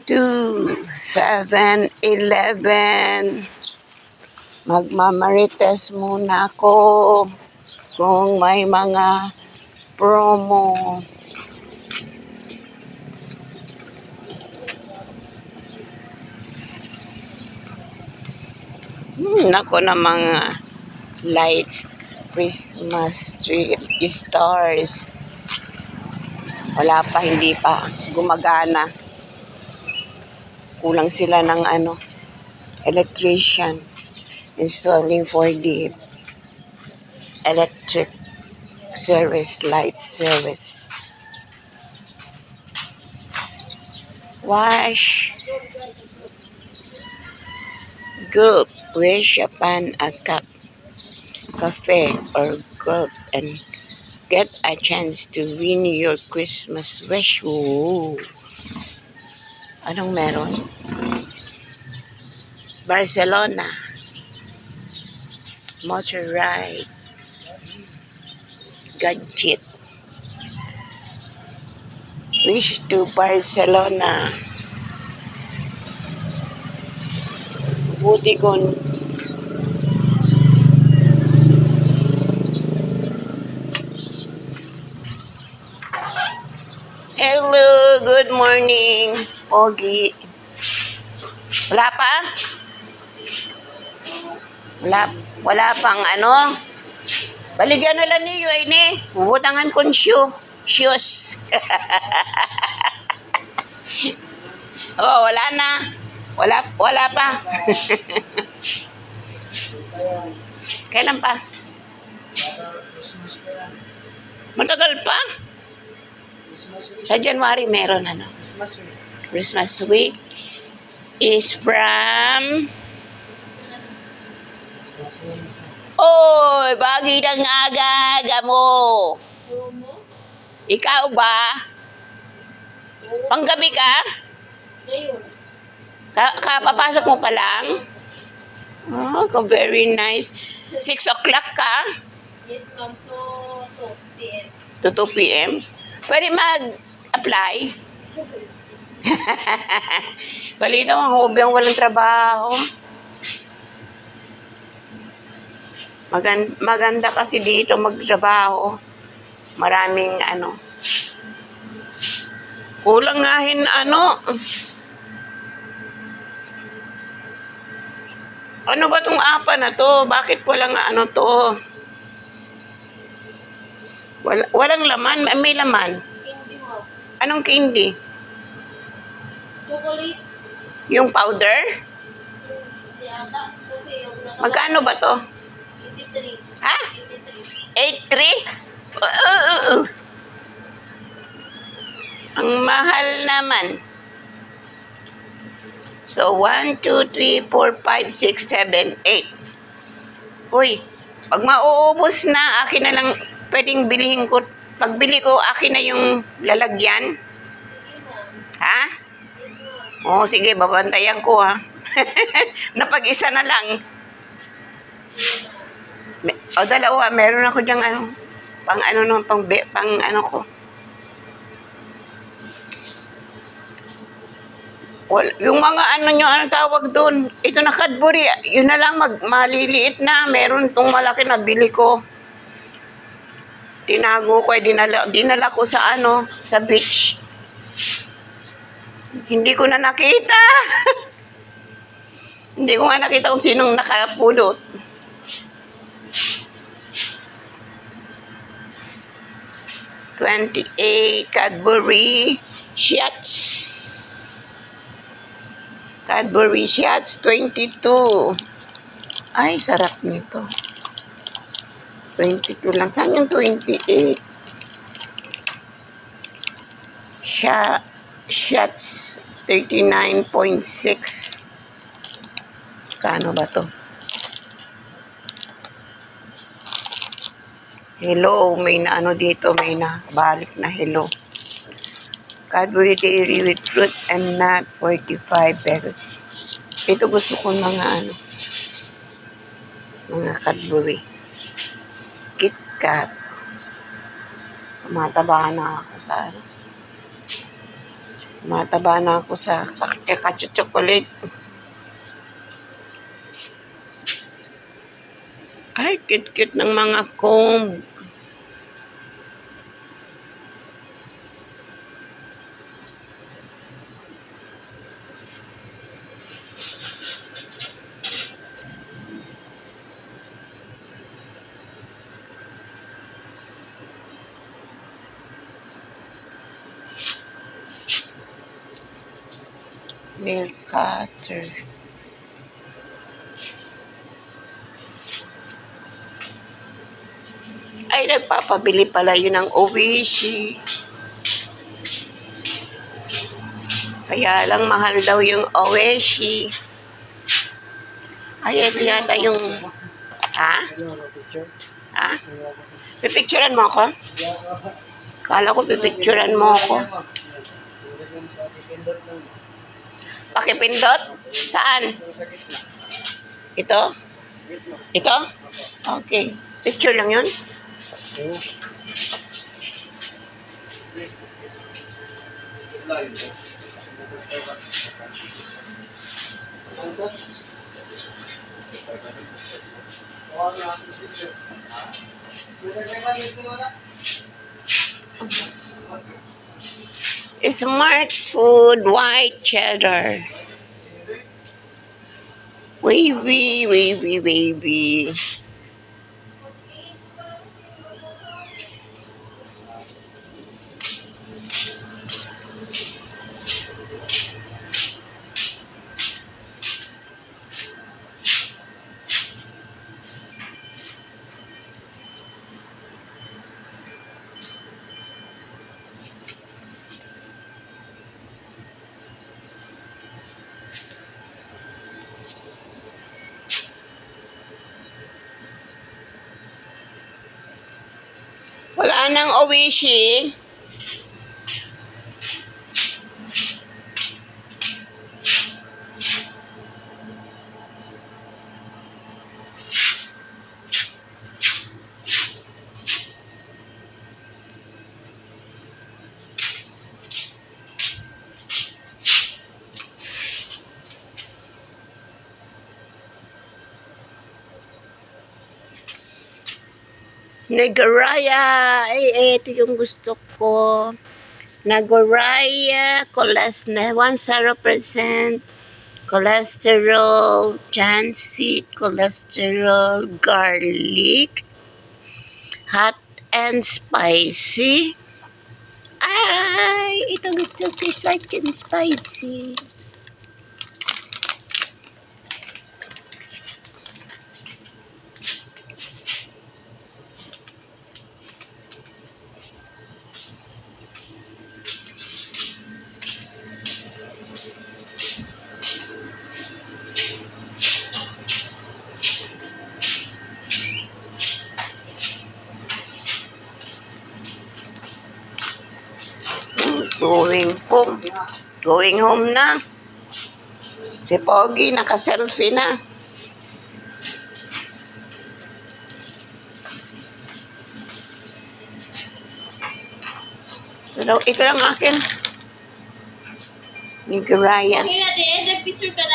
to 7-Eleven. Magmamarites muna ako kung may mga promo. Nako na mga lights, Christmas tree, stars. Wala pa, hindi pa gumagana. Kulang sila ng electrician installing for the electric service, light service. Wash. Gulp. Wish upon a cup, cafe or gulp and get a chance to win your Christmas wish. Ooh. Anong meron? Barcelona. Motor ride. Gadget. Wish to Barcelona. Butikon. Hello, good morning, Pogi. Wala pa? Wala pang Baligyan na lang niyo ini. Bubutangan kong shoes. Oh, wala na. Wala pa. Kailan pa? Matagal pa? Sa January meron Christmas week is from bagi ng aga mo. Ikaw ba? Panggabi ka? Kapapasok mo pa lang? Oh, very nice. 6 o'clock ka? Yes, ma'am, to 2 p.m. To 2 p.m.? Pwede mag-apply? Balita ang hobyang walang trabaho. Maganda kasi dito magtrabaho. Maraming kulang ngahin Ano ba tong apa na to? Bakit walang to? Walang laman? May laman? Candy, ma'am. Anong candy? Chocolate. Yung powder? Hindi ata. Kasi yung Magkano ba to? 83. Ha? 83. 8.3? Ang mahal naman. So, 1, 2, 3, 4, 5, 6, 7, 8. Uy, pag mauubos na, akin na lang pwedeng bilihin ko. Pagbili ko, akin na yung lalagyan. Sige, ma'am. Ha? Yes, ma'am. Oo, sige, babantayan ko ha. Napag-isa na lang. Dalawa, meron ako dyang pang ko. Yung mga tawag doon, ito na Cadbury, yun na lang maliliit na, meron tong malaki na bili ko. Tinago ko, dinala ko sa sa beach. Hindi ko na nakita. Hindi ko nga nakita kung sinong nakapulot. $28 Cadbury Shots. Cadbury Shots, 22. Ay, sarap nito. 22 lang. Saan yung 28? Shots, 39.6. Kano ba to? Hello, may dito, may balik na hello. Cadbury Dairy with fruit and nut, 45 pesos. Ito gusto ko mga Cadbury. KitKat. Tumataba na ako sa Mataba na ako sa chocolate. Ay, cute-cute ng mga comb. Nail cutter. Ay, nagpapabili pala yun ng Oishi. Kaya lang mahal daw yung Oishi. Ay, ito yata yung... Ha? Ha? Pipicturean mo ako? Kala ko pipicturean mo ako. Pakipindot? Saan? Ito? Ito? Okay. Picture lang yun? Smart Food White Cheddar. Wavy, wavy, wavy. Wala nang Oishi. Nagaraya. Ay, ito yung gusto ko. Nagaraya. 10% cholesterol, transit, cholesterol, garlic, hot and spicy. Ay, ito gusto ko, hot and spicy. Going home na. Si Pogi naka-selfie na. Ito lang akin. Ni Garaya. Okay na din, nag-picture ka na.